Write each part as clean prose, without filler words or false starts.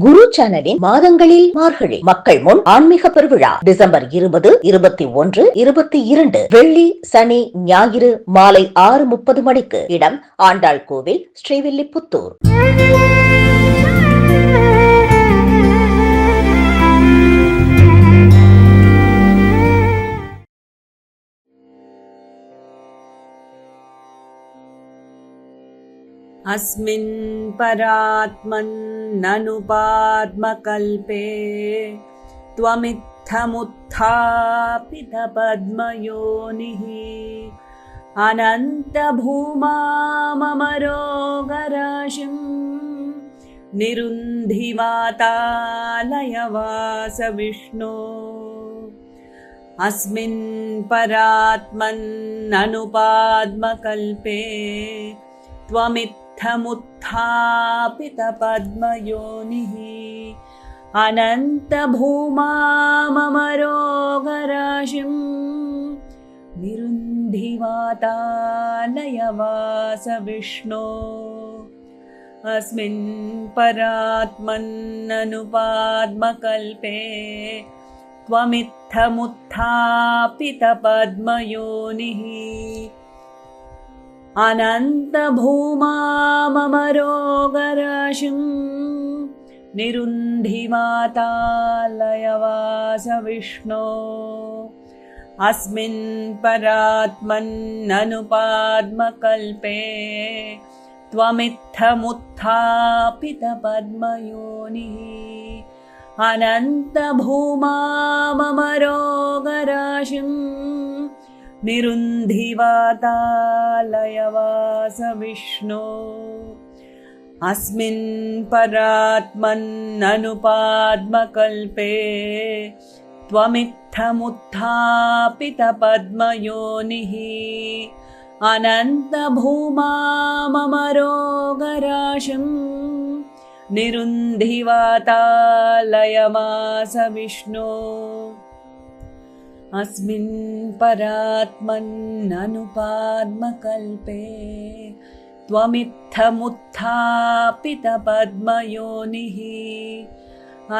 குரு சேனலின் மாதங்களில் மார்கழி மக்கள் முன் ஆன்மீக பெருவிழா டிசம்பர் 20, 21, 22 வெள்ளி, சனி, ஞாயிறு மாலை 6:30 மணிக்கு. இடம் ஆண்டாள் கோவில், ஸ்ரீவில்லிபுத்தூர். अस्मिन् परात्मन्ननुपाद्मकल्पे त्वमित्थमुत्थापितपद्मयोनिः अनन्तभूमाममरोगराशिं निरुन्धिवातालयवासविष्णो। अस्मिन् परात्मन्ननुपाद्मकल्पे त्वमित्थमुत्थापितपद्मयोनिः अनन्तभूमाममरोगराशिं निरुन्धिवातालयवासविष्णो। अस्मिन् परात्मन्ननुपाद्मकल्पे त्वमित्थमुत्थापितपद्मयोनिः अनन्तभूमाममरोगराशिं निरुन्धिवातालयवासविष्णो। अस्मिन् परात्मन्ननुपाद्मकल्पे त्वमित्थमुत्थापितपद्मयोनिः अनन्तभूमाममरोगराशिं निरुन्धिवातालयवासविष्णो। अस्मिन् परात्मन्ननुपाद्मकल्पे त्वमित्थमुत्थापितपद्मयोनिः अनन्तभूमाममरोगराशिं निरुन्धिवातालयवासविष्णो। अस्मिन् परात्मन्ननुपाद्मकल्पे त्वमित्थमुत्थापितपद्मयोनिः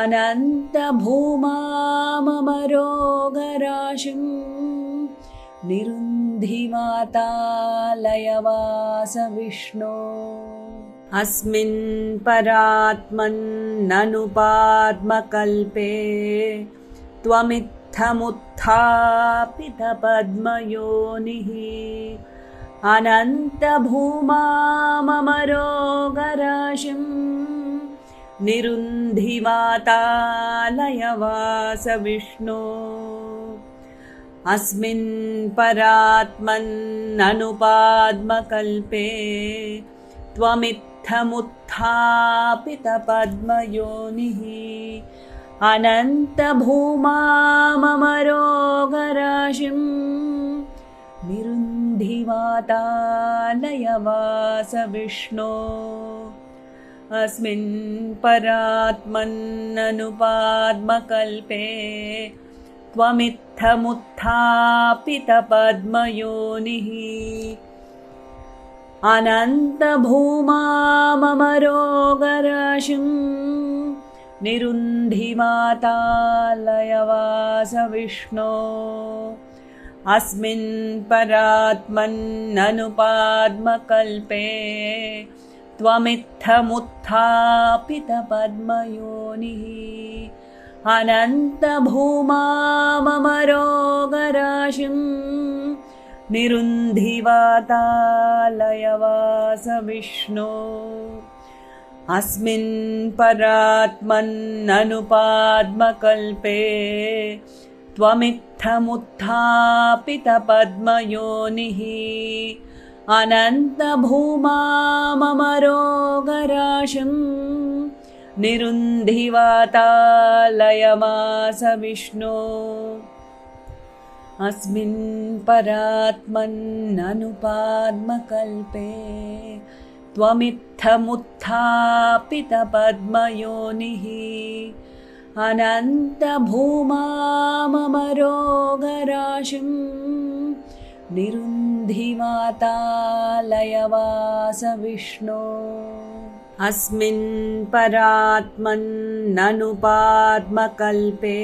अनन्तभूमाममरोगराशिं निरुन्धिवातालयवासविष्णो। अस्मिन् परात्मन्ननुपाद्मकल्पे त्वमित्थमुत्थापितपद्मयोनिः अनन्तभूमाममरोगराशिं निरुन्धिवातालयवासविष्णो। अस्मिन् परात्मन्ननुपाद्मकल्पे त्वमित्थमुत्थापितपद्मयोनिः अनन्तभूमाममरोगराशिं निरुन्धिवातालयवासविष्णो। अस्मिन् परात्मन्ननुपाद्मकल्पे त्वमित्थमुत्थापितपद्मयोनिः अनन्तभूमाममरोगराशिं निरुन्धिवातालयवासविष्णो। अस्मिन् परात्मन्ननुपाद्मकल्पे त्वमित्थमुत्थापितपद्मयोनिः अनन्तभूमाममरोगराशिं निरुन्धिवातालयवासविष्णो। अस्मिन् परात्मन्ननुपाद्मकल्पे त्वमित्थमुत्थापितपद्मयोनिः अनन्तभूमाममरोगराशिं निरुन्धिवातालयवासविष्णो। अस्मिन् परात्मन्ननुपाद्मकल्पे त्वमित्थमुत्थापितपद्मयोनिः अनन्तभूमाममरोगराशिं निरुन्धिवातालयवासविष्णो। अस्मिन् परात्मन्ननुपाद्मकल्पे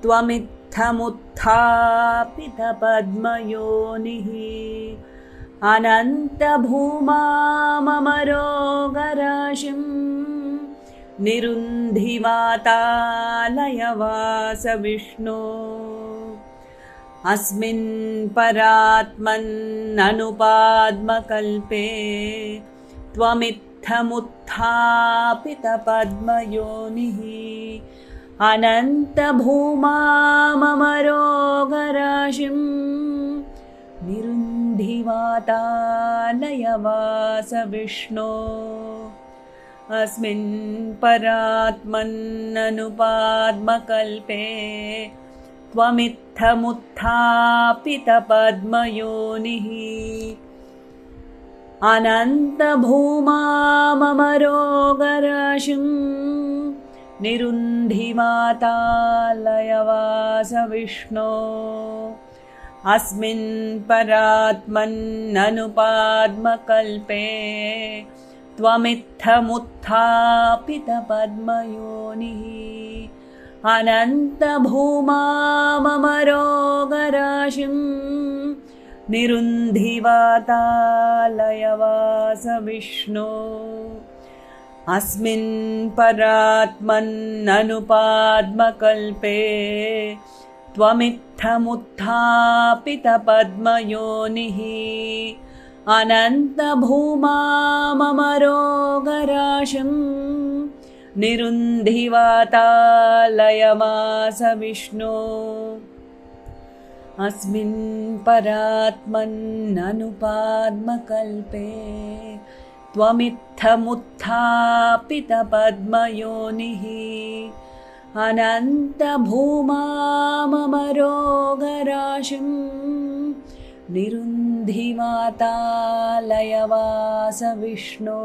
त्वमित्थमुत्थापितपद्मयोनिः अनन्तभूमाममरोगराशिं निरुन्धिवातालयवासविष्णो अस्मिन् परात्मन्ननुपाद्मकल्पे त्वमित्थमुत्थापितपद्मयोनिः अनन्तभूमाममरोगराशिं निरुन्धिवातालयवासविष्णो अस्मिन् परात्मन्ननुपाद्मकल्पे त्वमित्थमुत्थापितपद्मयोनिः अनन्तभूमाममरोगराशिं निरुन्धिवातालयवासविष्णो अस्मिन् परात्मन्ननुपाद्मकल्पे त्वमित्थमुत्थापितपद्मयोनिः अनन्तभूमाममरोगराशिं निरुन्धिवातालयवासविष्णो अस्मिन् परात्मन्ननुपाद्मकल्पे त्वमित्थमुत्थापितपद्मयोनिः अनन्तभूमाममरोगराशिं निरुन्धिवातालयवासविष्णो अस्मिन् परात्मन्ननुपाद्मकल्पे त्वमित्थमुत्थापितपद्मयोनिः अनन्तभूमाममरोगराशिं निरुन्धिवातालयवासविष्णो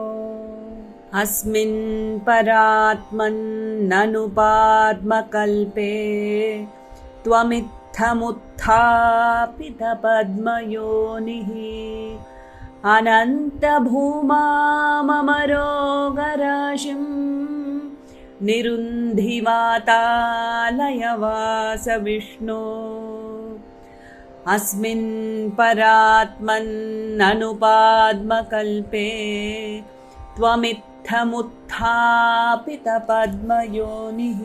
अस्मिन् परात्मन्ननुपाद्मकल्पे त्वमित्थमुत्थापितपद्मयोनिः अनन्तभूमाममरोगराशिं निरुन्धिवातालयवासविष्णो अस्मिन् परात्मन्ननुपाद्मकल्पे त्वमित्थमुत्थापितपद्मयोनिः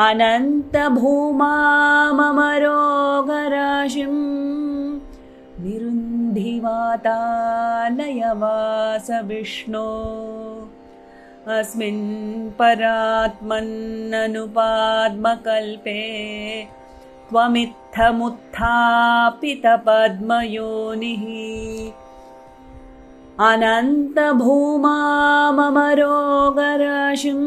अनन्तभूमाममरोगराशिं निरुन्धिवातालयवासविष्णो अस्मिन् परात्मन्ननुपाद्मकल्पे त्वमित्थमुत्थापितपद्मयोनिः अनन्तभूमाममरोगराशिं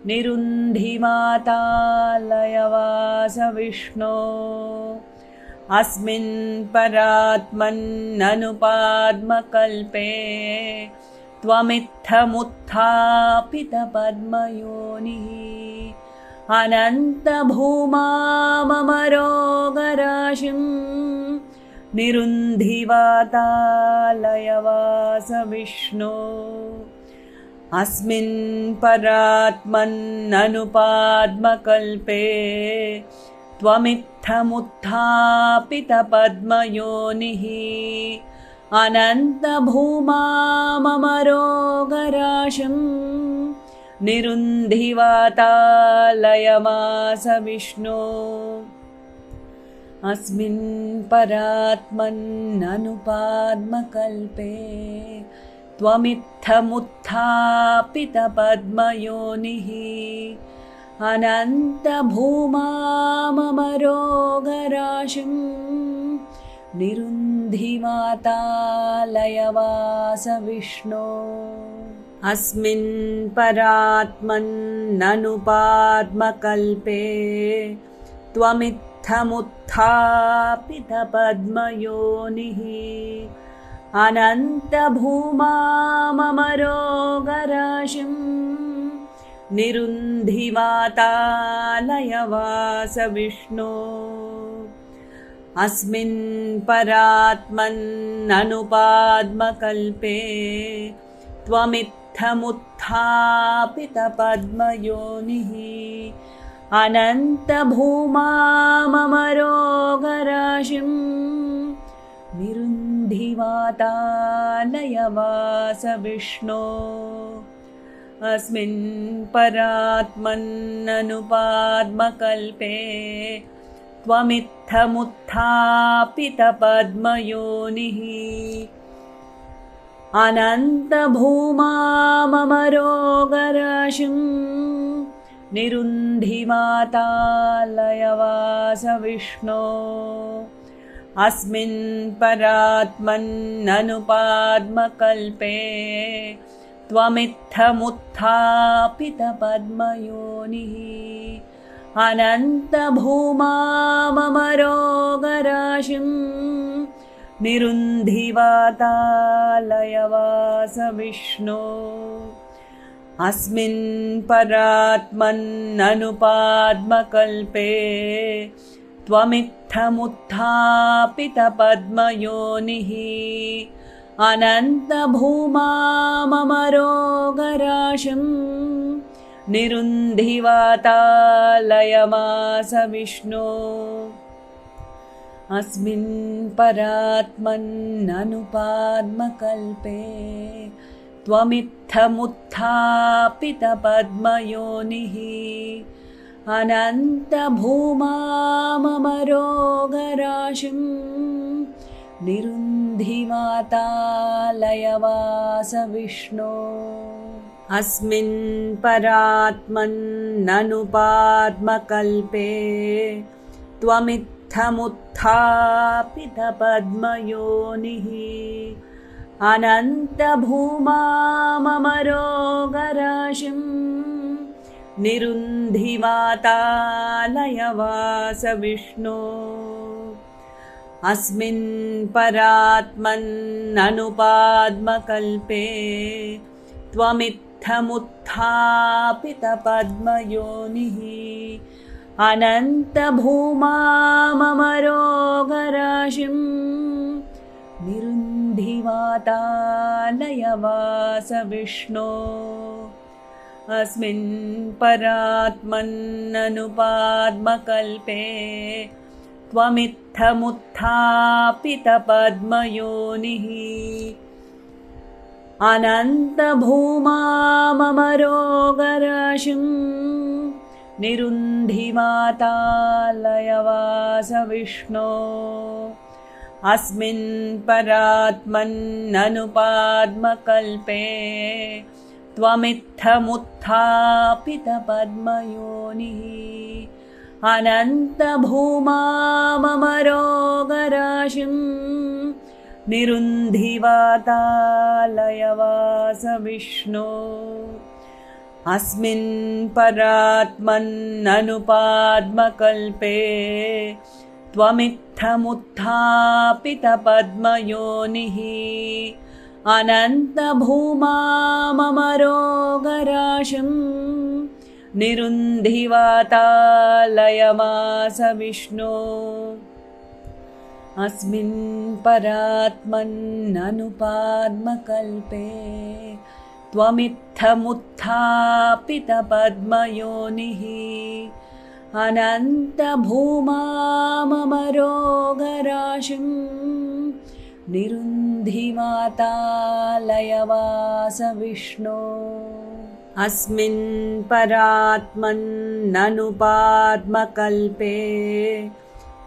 निरुन्धिवातालयवासविष्णो अस्मिन् परात्मन्ननुपाद्मकल्पे त्वमित्थमुत्थापितपद्मयोनिः अनन्तभूमाममरोगराशिं निरुन्धिवातालयवासविष्णो अस्मिन् परात्मन्ननुपाद्मकल्पे त्वमित्थमुत्थापितपद्मयोनिः अनन्तभूमाममरोगराशिं निरुन्धिवातालयवासविष्णो अस्मिन् परात्मन्ननुपाद्मकल्पे त्वमित्थमुत्थापितपद्मयोनिः अनन्तभूमाममरोगराशिं निरुन्धिवातालयवासविष्णो अस्मिन् परात्मन्ननुपाद्मकल्पे त्वमित्थमुत्थापितपद्मयोनिः अनन्तभूमाममरोगराशिं निरुन्धिवातालयवासविष्णो अस्मिन् परात्मन्ननुपाद्मकल्पे त्वमित्थमुत्थापितपद्मयोनिः अनन्तभूमाममरोगराशिं निरुन्धिवातालयवासविष्णो अस्मिन् परात्मन्ननुपाद्मकल्पे त्वमित्थमुत्थापितपद्मयोनिः अनन्तभूमाममरोगराशिं निरुन्धिवातालयवासविष्णो अस्मिन् परात्मन्ननुपाद्मकल्पे त्वमित्थमुत्थापितपद्मयोनिः अनन्तभूमाममरोगराशिं निरुन्धिवातालयवासविष्णो अस्मिन् परात्मन्ननुपाद्मकल्पे त्वमित्थमुत्थापितपद्मयोनिः अनन्तभूमाममरोगराशिं निरुन्धिवातालयवासविष्णो अस्मिन् परात्मन्ननुपाद्मकल्पे त्वमित्थमुत्थापितपद्मयोनिः अनन्तभूमाममरोगराशिं निरुन्धिवातालयवासविष्णो अस्मिन् परात्मन्ननुपाद्मकल्पे त्वमित्थमुत्थापितपद्मयोनिः अनन्तभूमाममरोगराशिं निरुन्धिवातालयवासविष्णो अस्मिन् परात्मन्ननुपाद्मकल्पे त्वमित्थमुत्थापितपद्मयोनिः अनन्तभूमाममरोगराशिं निरुन्धिवातालयवासविष्णो अस्मिन् परात्मन्ननुपाद्मकल्पे त्वमित्थमुत्थापितपद्मयोनिः अनन्तभूमाममरोगराशिं निरुन्धिवातालयवासविष्णो अस्मिन् परात्मन्ननुपाद्मकल्पे त्वमित्थमुत्थापितपद्मयोनिः अनन्तभूमाममरोगराशिं निरुन्धिवातालयवासविष्णो अस्मिन् परात्मन्ननुपाद्मकल्पे त्वमित्थमुत्थापितपद्मयोनिः अनन्तभूमाममरोगराशिं निरुन्धिवातालयवासविष्णो अस्मिन् परात्मन्ननुपाद्मकल्पे त्वमित्थमुत्थापितपद्मयोनिः अनन्तभूमाममरोगराशिं निरुन्धिवातालयवासविष्णो अस्मिन् परात्मन्ननुपाद्मकल्पे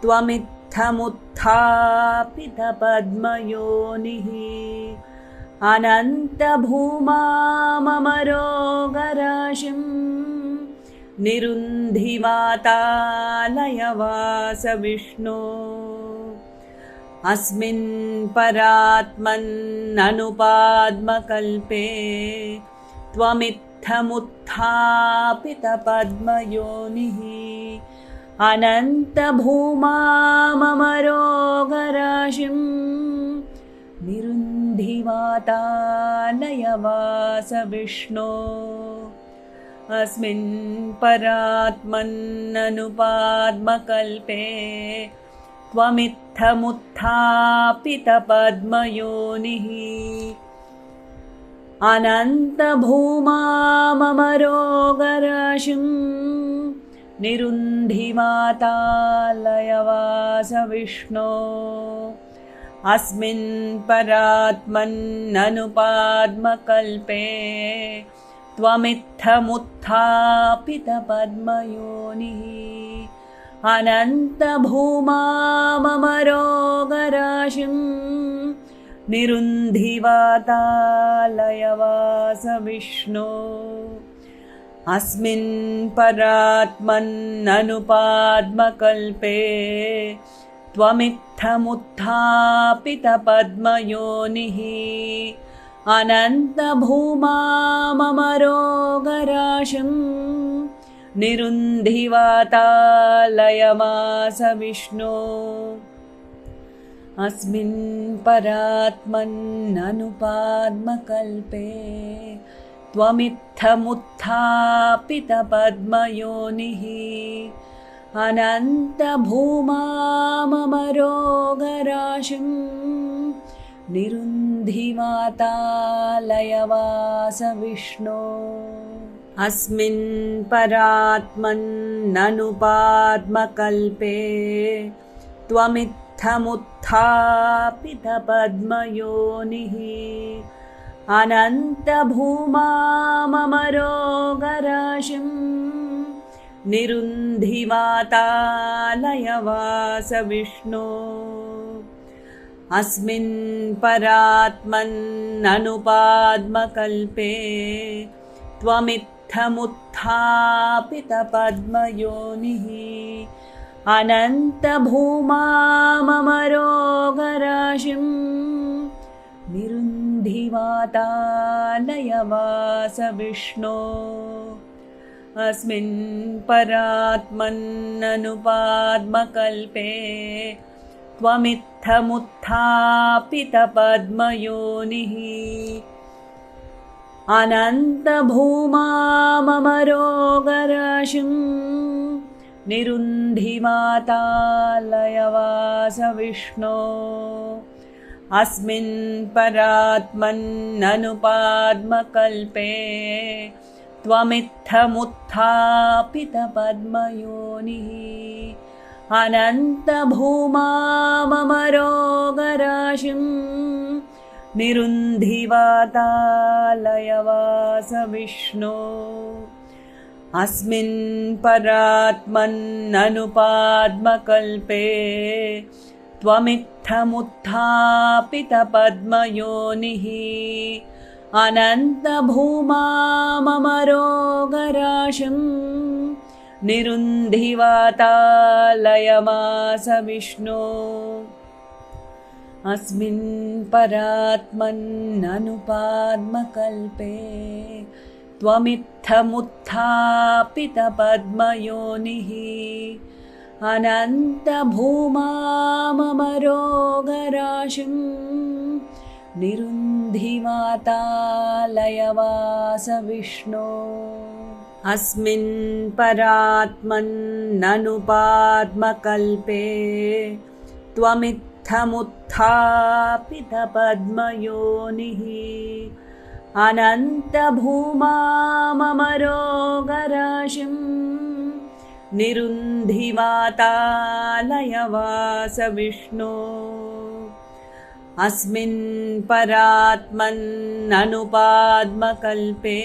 त्वमित्थमुत्थापितपद्मयोनिः अनन्तभूमाममरोगराशिं निरुन्धिवातालयवासविष्णो अस्मिन् परात्मन्ननुपाद्मकल्पे त्वमित्थमुत्थापितपद्मयोनिः अनन्तभूमाममरोगराशिं निरुन्धिवातालयवासविष्णो अस्मिन् परात्मन्ननुपाद्मकल्पे त्वमित्थमुत्थापितपद्मयोनिः अनन्तभूमा मम रोगराशिं निरुन्धिमातालयवास विष्णो अस्मिन् परात्मन्ननुपाद्मकल्पे त्वमित्थमुत्थापितपद्मयोनिः अनन्तभूमा मम रोगराशिं निरुन्धिवातालयवास विष्णो अस्मिन् परात्मन्ननुपाद्मकल्पे त्वमित्थमुत्थापितपद्मयोनिः अनन्तभूमा मम रोगराशिं निरुन्धिवातालयवास विष्णो अस्मिन् परात्मन्ननुपाद्मकल्पे त्वमित्थमुत्थापितपद्मयोनिः अनन्तभूमा मम रोगराशिं निरुन्धिवातालयवास विष्णो अस्मिन् परात्मन्ननुपाद्मकल्पे त्वमित्थमुत्थापितपद्मयोनिः अनन्तभूमा मम रोगराशिं निरुन्धिवातालयवास विष्णो अस्मिन् परात्मन्ननुपाद्मकल्पे त्वमित्थमुत्थापितपद्मयोनिः अनन्तभूमा मम रोगराशिं निरुन्धिवातालयवास विष्णो अस्मिन् परात्मन्ननुपाद्मकल्पे त्वमित्थमुत्थापितपद्मयोनिः अनन्तभूमा मम रोगराशिं निरुन्धिवातालयवास विष्णो अस्मिन् परात्मन्ननुपाद्मकल्पे त्वमित्थमुत्थापितपद्मयोनिः अनन्तभूमा मम रोगराशिं निरुन्धिवातालयवास विष्णो अस्मिन् परात्मन्ननुपाद्मकल्पे त्वमित्थमुत्थापितपद्मयोनिः अनन्तभूमा मम रोगराशिं निरुन्धिवातालयवास विष्णो अस्मिन् परात्मन्ननुपाद्मकल्पे त्वमित्थमुत्थापितपद्मयोनिः अनन्तभूमा मम रोगराशिं निरुन्धिवातालयवास विष्णो अस्मिन् परात्मन्ननुपाद्मकल्पे त्वमित्थमुत्थापितपद्मयोनिः अनन्तभूमा मम रोगराशिं निरुन्धिवातालयवास विष्णो अस्मिन् परात्मन्ननुपाद्मकल्पे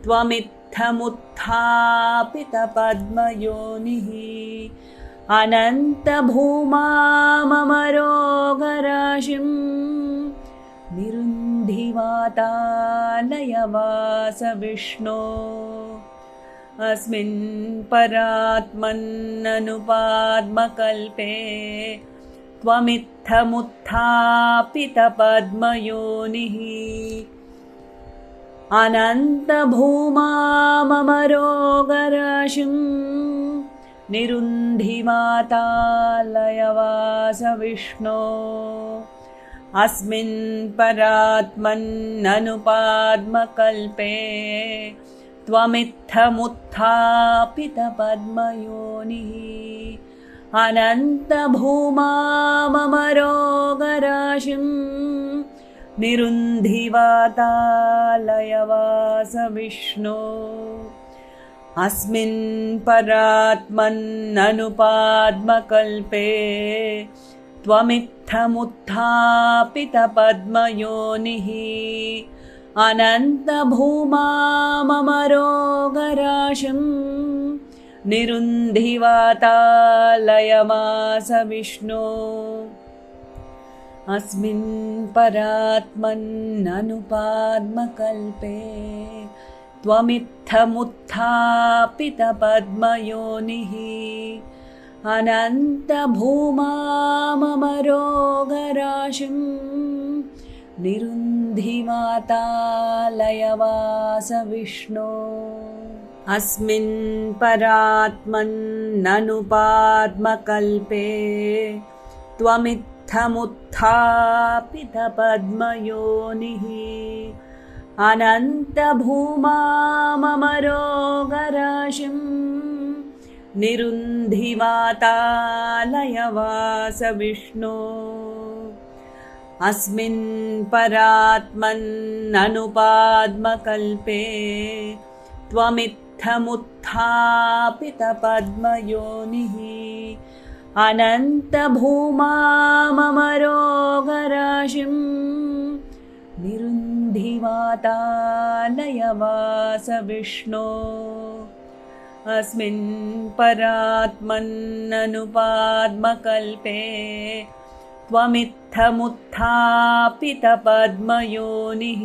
त्वमित्थमुत्थापितपद्मयोनिः अनन्तभूमा मम रोगराशिं निरुन्धिवातालयवास विष्णो अस्मिन् परात्मन्ननुपाद्मकल्पे त्वमित्थमुत्थापितपद्मयोनिः अनन्तभूमा मम रोगराशिं निरुन्धिवातालयवास विष्णो अस्मिन् परात्मन्ननुपाद्मकल्पे त्वमित्थमुत्थापितपद्मयोनिः अनन्तभूमा मम रोगराशिं निरुन्धिवातालयवास विष्णो अस्मिन् परात्मन्ननुपाद्मकल्पे त्वमित्थमुत्थापितपद्मयोनिः अनन्तभूमाममरोगराशिं निरुन्धिवातालयमास विष्णो अस्मिन् परात्मन्ननुपाद्मकल्पे त्वमित्थमुत्थापितपद्मयोनिः अनन्तभूमाममरोगराशिं निरुन्धिवातालयवास विष्णो अस्मिन् परात्मन्ननुपाद्मकल्पे त्वमित्थमुत्थापितपद्मयोनिः अनन्तभूमाममरोगराशिं निरुन्धिवातालयवास विष्णो अस्मिन् परात्मन्ननुपाद्मकल्पे त्वमित्थमुत्थापितपद्मयोनिः अनन्तभूमाममरोगराशिं निरुन्धिवातालयवास विष्णो अस्मिन् परात्मन्ननुपाद्मकल्पे त्वमित्थमुत्थापितपद्मयोनिः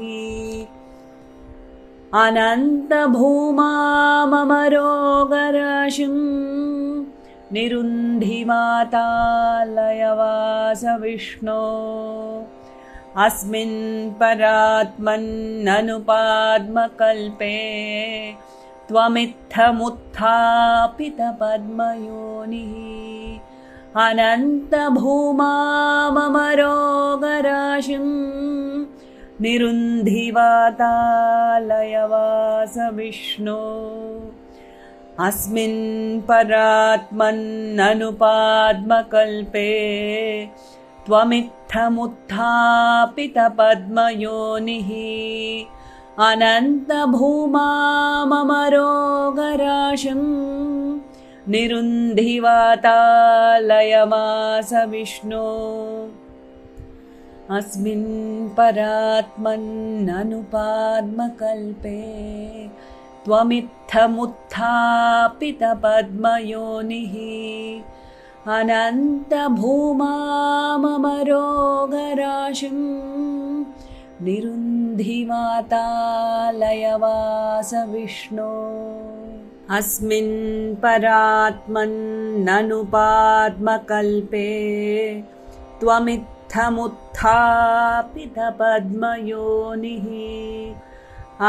अनन्तभूमाममरोगराशिं निरुन्धिवातालयवास विष्णो अस्मिन् परात्मन्ननुपाद्मकल्पे त्वमित्थमुत्थापितपद्मयोनिः अनन्तभूमाममरोगराशिं निरुन्धिवातालयवास विष्णो अस्मिन् परात्मन्ननुपाद्मकल्पे त्वमित्थमुत्थापितपद्मयोनिः अनन्तभूमाममरोगराशिं निरुन्धिवातालयवास विष्णो अस्मिन् परात्मन्ननुपाद्मकल्पे त्वमित्थमुत्थापितपद्मयोनिः अनन्तभूमाममरोगराशिं निरुन्धिवातालयवास विष्णो अस्मिन् परात्मन्ननुपाद्मकल्पे त्वमित्थमुत्थापितपद्मयोनिः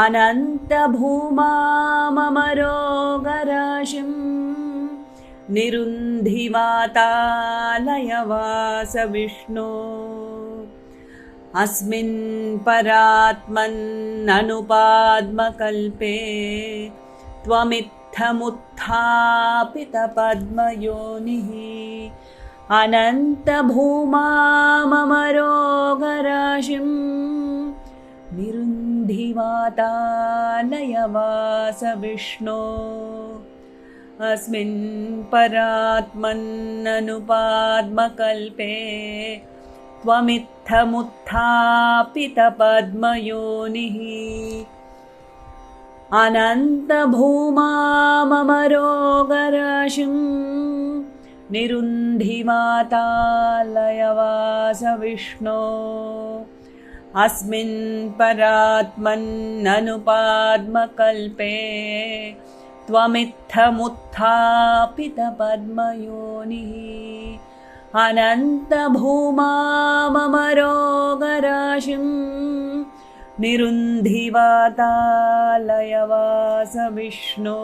अनन्तभूमाममरोगराशिं निरुन्धिवातालयवास विष्णो अस्मिन् परात्मन्ननुपाद्मकल्पे त्वमित्थमुत्थापितपद्मयोनिः अनन्तभूमाममरोगराशिं निरुन्धिवातालयवास विष्णो अस्मिन् परात्मन्ननुपाद्मकल्पे त्वमित्थमुत्थापितपद्मयोनिः अनन्तभूमाममरोगराशिं निरुन्धिवातालयवास विष्णो अस्मिन् परात्मन्ननुपाद्मकल्पे त्वमित्थमुत्थापितपद्मयोनिः अनन्तभूमाममरोगराशिं निरुन्धिवातालयवास विष्णो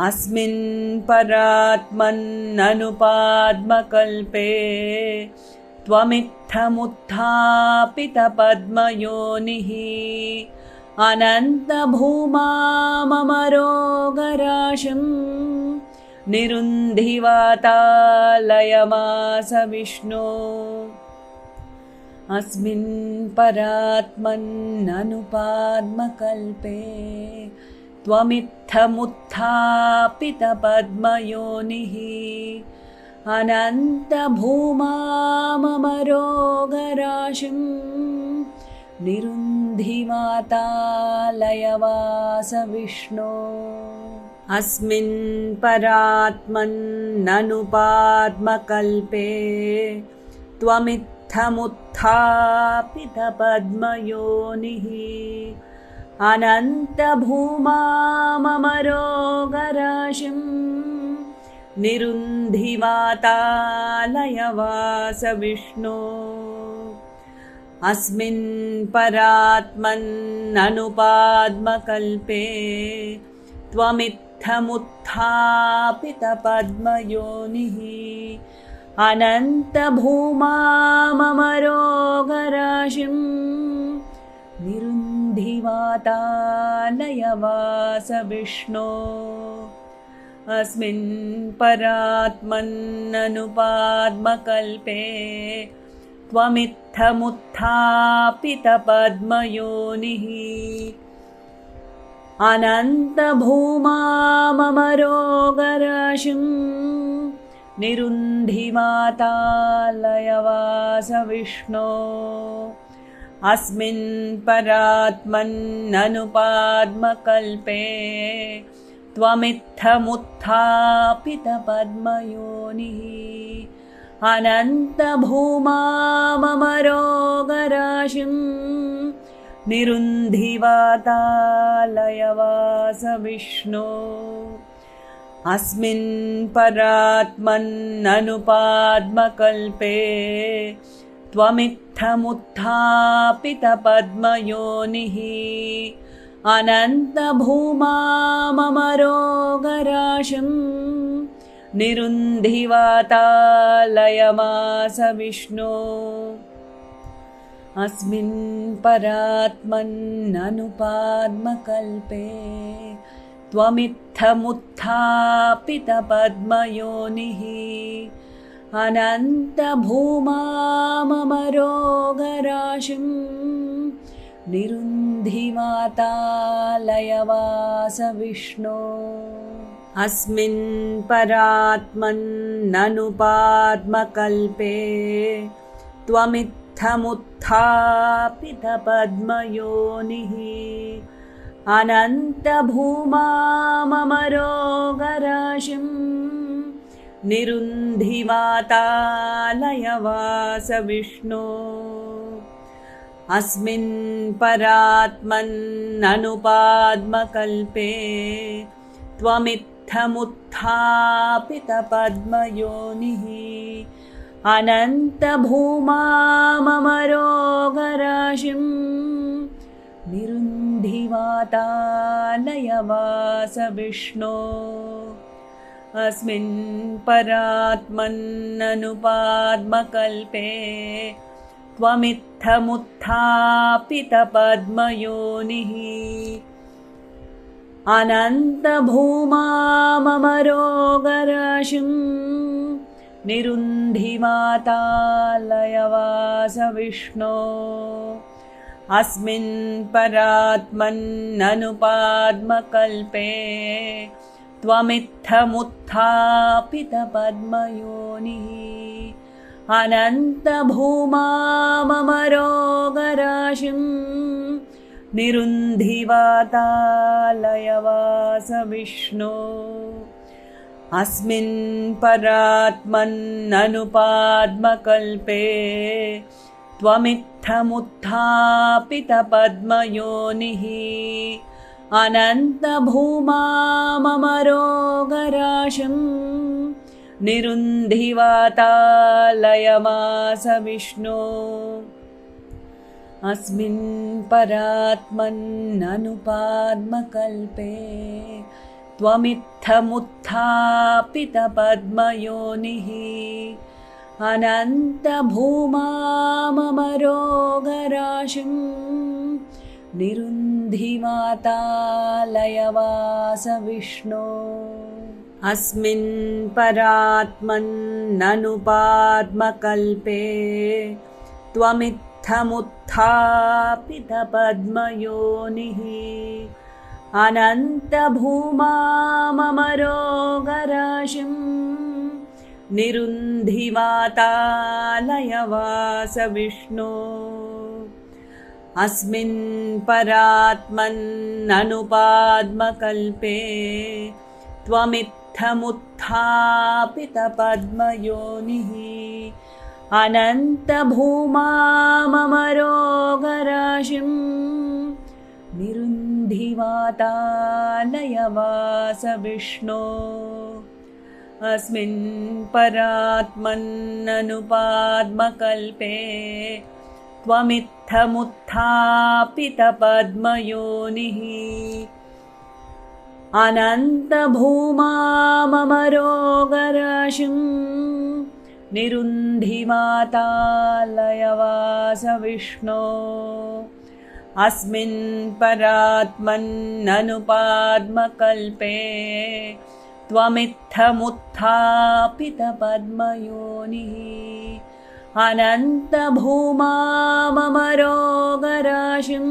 अस्मिन् परात्मन्ननुपाद्मकल्पे त्वमित्थमुत्थापितपद्मयोनिः अनन्तभूमाममरोगराशिं निरुन्धिवातालयवास विष्णो अस्मिन् परात्मन्ननुपाद्मकल्पे त्वमित्थमुत्थापितपद्मयोनिः अनन्तभूमाममरोगराशिं निरुन्धिमातालयवासविष्णो अस्मिन् परात्मन्ननुपाद्मकल्पे त्वमित्थमुत्थापितपद्मयोनिः अनन्तभूमाममरोगराशिं निरुन्धिमातालयवासविष्णो अस्मिन् परात्मन्ननुपाद्मकल्पे त्वमित्थमुत्थापितपद्मयोनिः अनन्तभूमाममरोगराशिं निरुन्धिमातालयवासविष्णो अस्मिन् परात्मन्ननुपाद्मकल्पे त्वमित्थमुत्थापितपद्मयोनिः अनन्तभूमाममरोगराशिं निरुन्धिमातालयवासविष्णो अस्मिन् परात्मन्ननुपाद्मकल्पे त्वमित्थमुत्थापितपद्मयोनिः अनन्तभूमाममरोगराशिं निरुन्धिमातालयवासविष्णो अस्मिन् परात्मन्ननुपाद्मकल्पे त्वमित्थमुत्थापितपद्मयोनिः अनन्तभूमाममरोगराशिं निरुन्धिमातालयवासविष्णो अस्मिन् परात्मन्ननुपाद्मकल्पे त्वमित्थमुत्थापितपद्मयोनिः अनन्तभूमाममरोगराशिं निरुन्धिमातालयवासविष्णो अस्मिन् परात्मन्ननुपाद्मकल्पे त्वमित्थमुत्थापितपद्मयोनिः अनन्तभूमाममरोगराशिं निरुन्धिमातालयवासविष्णो अस्मिन् परात्मन्ननुपाद्मकल्पे त्वमित्थमुत्थापितपद्मयोनिः अनन्तभूमाममरोगराशिं निरुन्धिमातालयवासविष्णो अस्मिन् परात्मन्ननुपाद्मकल्पे त्वमित्थमुत्थापितपद्मयोनिः अनन्तभूमाममरोगराशिं निरुन्धिमातालयवासविष्णो अस्मिन् परात्मन्ननुपाद्मकल्पे त्वमित्थमुत्थापितपद्मयोनिः अनन्तभूमाममरोगराशिं निरुन्धिमातालयवासविष्णो अस्मिन् परात्मन्ननुपाद्मकल्पे त्वमित्थमुत्थापितपद्मयोनिः अनन्तभूमाममरोगराशिं निरुन्धिमातालयवासविष्णो अस्मिन् परात्मन्ननुपाद्मकल्पे त्वमित्थमुत्थापितपद्मयोनिः अनन्तभूमाममरोगराशिं निरुन्धिमातालयवासविष्णो अस्मिन् परात्मन्ननुपाद्मकल्पे त्वमित्थमुत्थापितपद्मयोनिः त्वमित्थमुत्थापितपद्मयोनिः अनन्तभूमाममरोगराशिं निरुन्धिवातालयवासविष्णो अस्मिन् परात्मन्ननुपाद्मकल्पे त्वमित्थमुत्थापितपद्मयोनिः अनन्तभूमाममरोगराशिं निरुन्धिवातालयवासविष्णो अस्मिन् परात्मन्ननुपाद्मकल्पे त्वमित्थमुत्थापितपद्मयोनिः अनन्तभूमाममरोगराशिं निरुन्धिवातालयवासविष्णो अस्मिन् परात्मन्ननुपाद्मकल्पे त्वमित्थमुत्थापितपद्मयोनिः अनन्तभूमाममरोगराशिं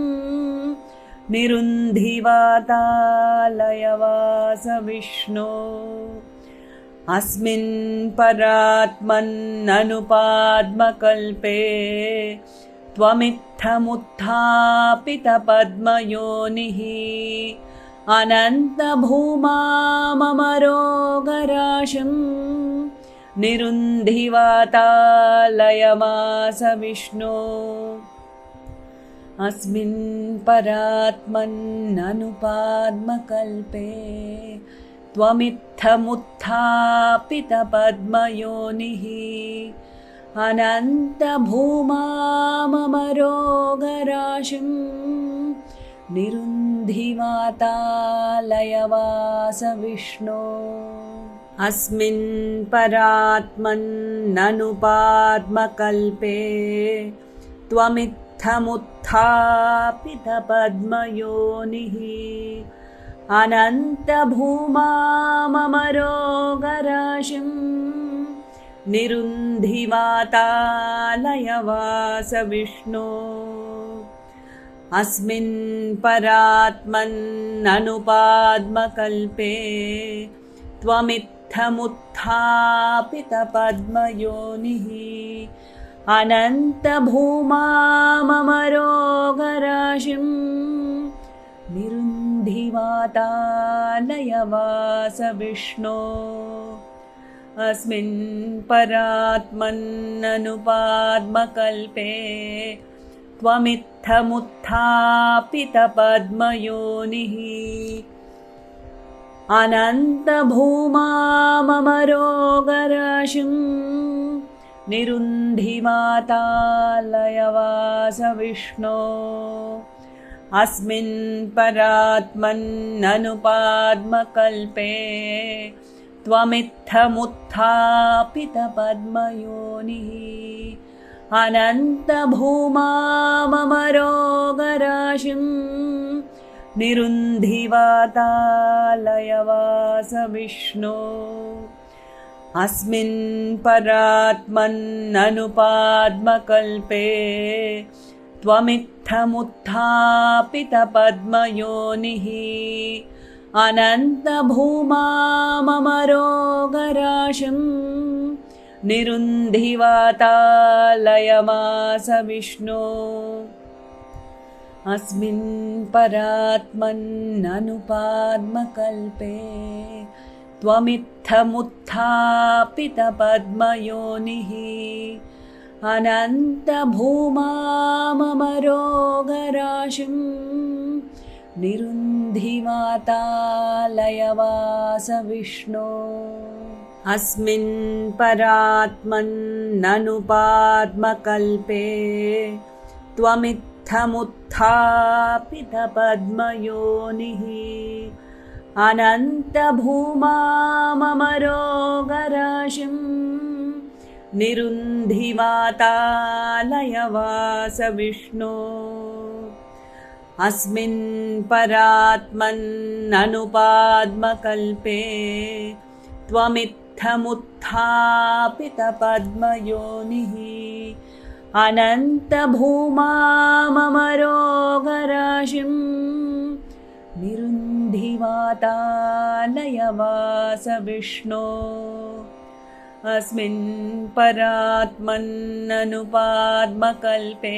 निरुन्धिवातालयवासविष्णो अस्मिन् परात्मन्ननुपाद्मकल्पे त्वमित्थमुत्थापितपद्मयोनिः अनन्तभूमाममरोगराशिं निरुन्धिवातालयवासविष्णो अस्मिन् परात्मन्ननुपाद्मकल्पे त्वमित्थमुत्थापितपद्मयोनिः अनन्तभूमाममरोगराशिं निरुन्धिवातालयवासविष्णो अस्मिन् परात्मन्ननुपाद्मकल्पे त्वमित्थमुत्थापितपद्मयोनिः अनन्तभूमाममरोगराशिं निरुन्धिवातालयवासविष्णो अस्मिन् परात्मन्ननुपाद्मकल्पे त्वमित्थमुत्थापितपद्मयोनिः अनन्तभूमाममरोगराशिं निरुन्धिवातालयवासविष्णो अस्मिन् परात्मन्ननुपाद्मकल्पे त्वमित्थमुत्थापितपद्मयोनिः अनन्तभूमाममरोगराशिं निरुन्धिवातालयवासविष्णो अस्मिन् परात्मन्ननुपाद्मकल्पे त्वमित्थमुत्थापितपद्मयोनिः अनन्तभूमाममरोगराशिं निरुन्धिवातालयवासविष्णो अस्मिन् परात्मन्ननुपाद्मकल्पे त्वमित्थमुत्थापितपद्मयोनिः अनन्तभूमाममरोगराशिं निरुन्धिवातालयवासविष्णो अस्मिन् परात्मन्ननुपाद्मकल्पे त्वमित्थमुत्थापितपद्मयोनिः अनन्तभूमाममरोगराशिं निरुन्धिवातालयवासविष्णो अस्मिन् परात्मन्ननुपाद्मकल्पे त्वमित्थमुत्थापितपद्मयोनिः अनन्तभूमाममरोगराशिं निरुन्धिवातालयवासविष्णो अस्मिन् परात्मन्ननुपाद्मकल्पे त्वमित्थमुत्थापितपद्मयोनिः अनन्तभूमाममरोगराशिं निरुन्धिवातालयवास विष्णो अस्मिन् परात्मन्ननुपाद्मकल्पे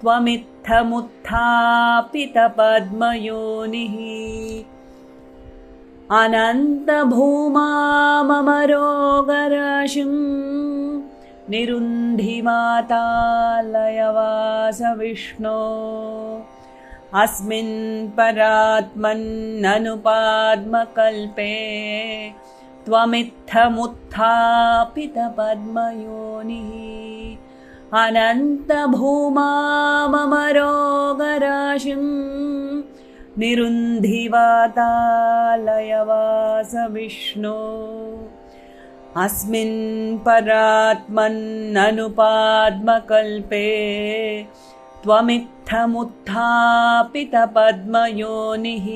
त्वमित्थमुत्थापितपद्मयोनिः अनन्तभूमाममरोगराशिं निरुन्धिमातालयवास विष्णो अस्मिन् परात्मन्ननुपाद्मकल्पे त्वमित्थमुत्थापितपद्मयोनिः अनन्तभूमाममरोगराशिं निरुन्धिवातालयवास विष्णो अस्मिन् परात्मन्ननुपाद्मकल्पे त्वमित्थमुत्थापितपद्मयोनिः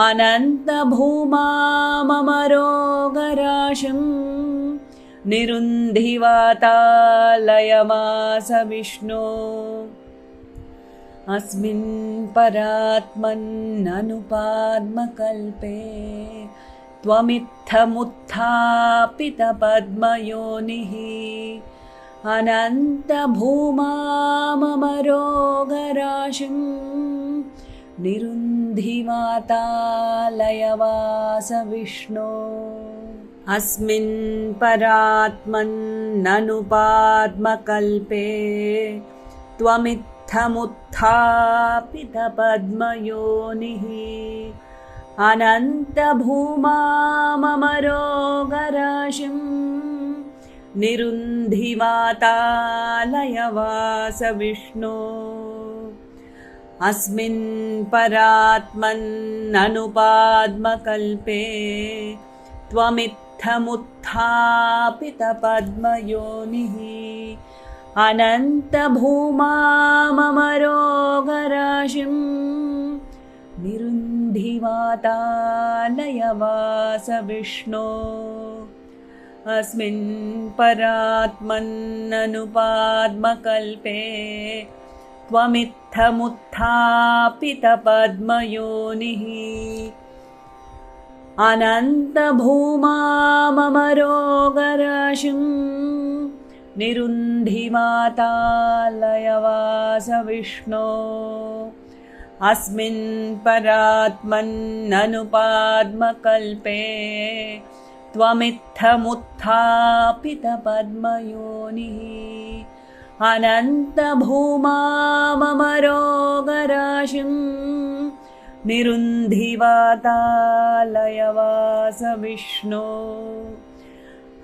अनन्तभूमाममरोगराशिं निरुन्धिवातालयवास विष्णो अस्मिन् परात्मन्ननुपाद्मकल्पे त्वमित्थमुत्थापितपद्मयोनिः अनन्तभूमाममरोगराशिं निरुन्धिवातालयवास विष्णो अस्मिन् परात्मन्ननुपाद्मकल्पे त्वमित्थमुत्थापितपद्मयोनिः अनन्तभूमाममरोगराशिं निरुन्धिवातालयवास विष्णो अस्मिन् परात्मन्ननुपाद्मकल्पे त्वमित्थमुत्थापितपद्मयोनिः अनन्तभूमाममरोगराशिं निरुन्धिवातालयवास विष्णो अस्मिन् परात्मन्ननुपाद्मकल्पे त्वमित्थमुत्थापितपद्मयोनिः अनन्तभूमाममरोगराशिं निरुन्धिवातालयवास विष्णो अस्मिन् परात्मन्ननुपाद्मकल्पे त्वमित्थमुत्थापितपद्मयोनिः अनन्तभूमाममरोगराशिं निरुन्धिवातालयवास विष्णो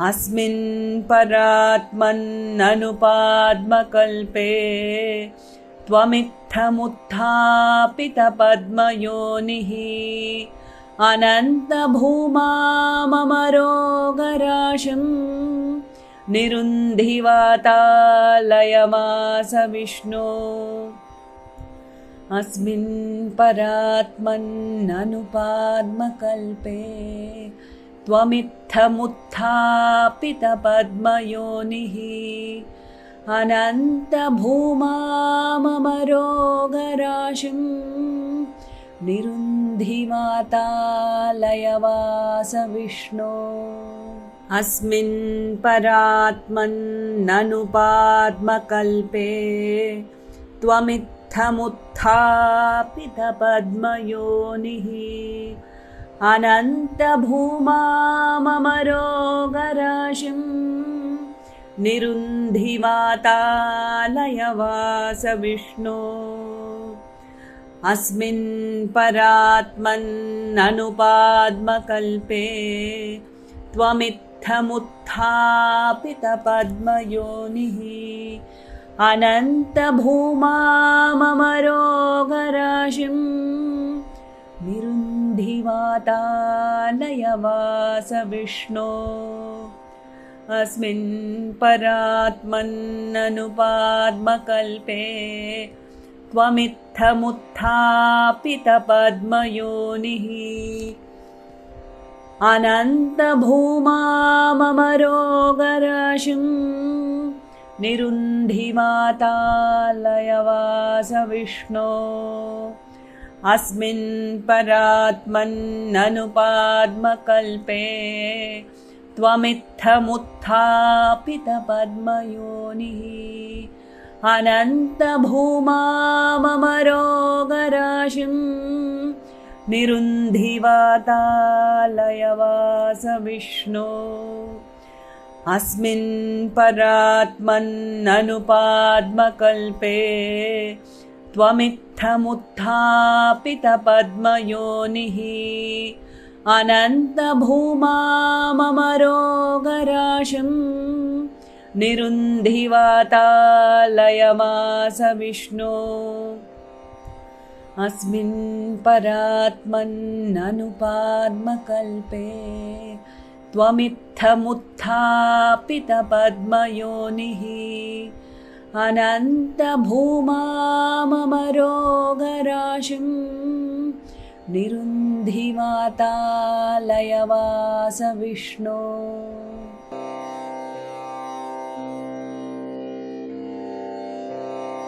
अस्मिन् परात्मन्ननुपाद्मकल्पे त्वमित्थमुत्थापितपद्मयोनिः अनन्तभूमाममरोगराशिं निरुन्धिवातालयवास विष्णो अस्मिन् परात्मन्ननुपाद्मकल्पे त्वमित्थमुत्थापितपद्मयोनिः अनन्तभूमाममरोगराशिं निरुन्धिवातालयवास विष्णो अस्मिन् परात्मन्ननुपाद्मकल्पे त्वमित्थमुत्थापितपद्मयोनिः अनन्तभूमाममरोगराशिं निरुन्धिवातालयवास विष्णो अस्मिन् परात्मन्ननुपाद्मकल्पे त्वमित्थमुत्थापितपद्मयोनिः अनन्तभूमाममरोगराशिं निरुन्धिवातालयवास विष्णो अस्मिन् परात्मन्ननुपाद्मकल्पे त्वमित्थमुत्थापितपद्मयोनिः अनन्तभूमाममरोगराशिं निरुन्धिमातालयवासविष्णो अस्मिन् परात्मन्ननुपाद्मकल्पे त्वमित्थमुत्थापितपद्मयोनिः अनन्तभूमाममरोगराशिं निरुन्धिवातालयवासविष्णो अस्मिन् परात्मन्ननुपाद्मकल्पे त्वमित्थमुत्थापितपद्मयोनिः अनन्तभूमाममरोगराशिं निरुन्धिवातालयवासविष्णो अस्मिन् परात्मन्ननुपाद्मकल्पे त्वमित्थमुत्थापितपद्मयोनिः अनन्तभूमाममरोगराशिं निरुन्धिवातालयवासविष्णो।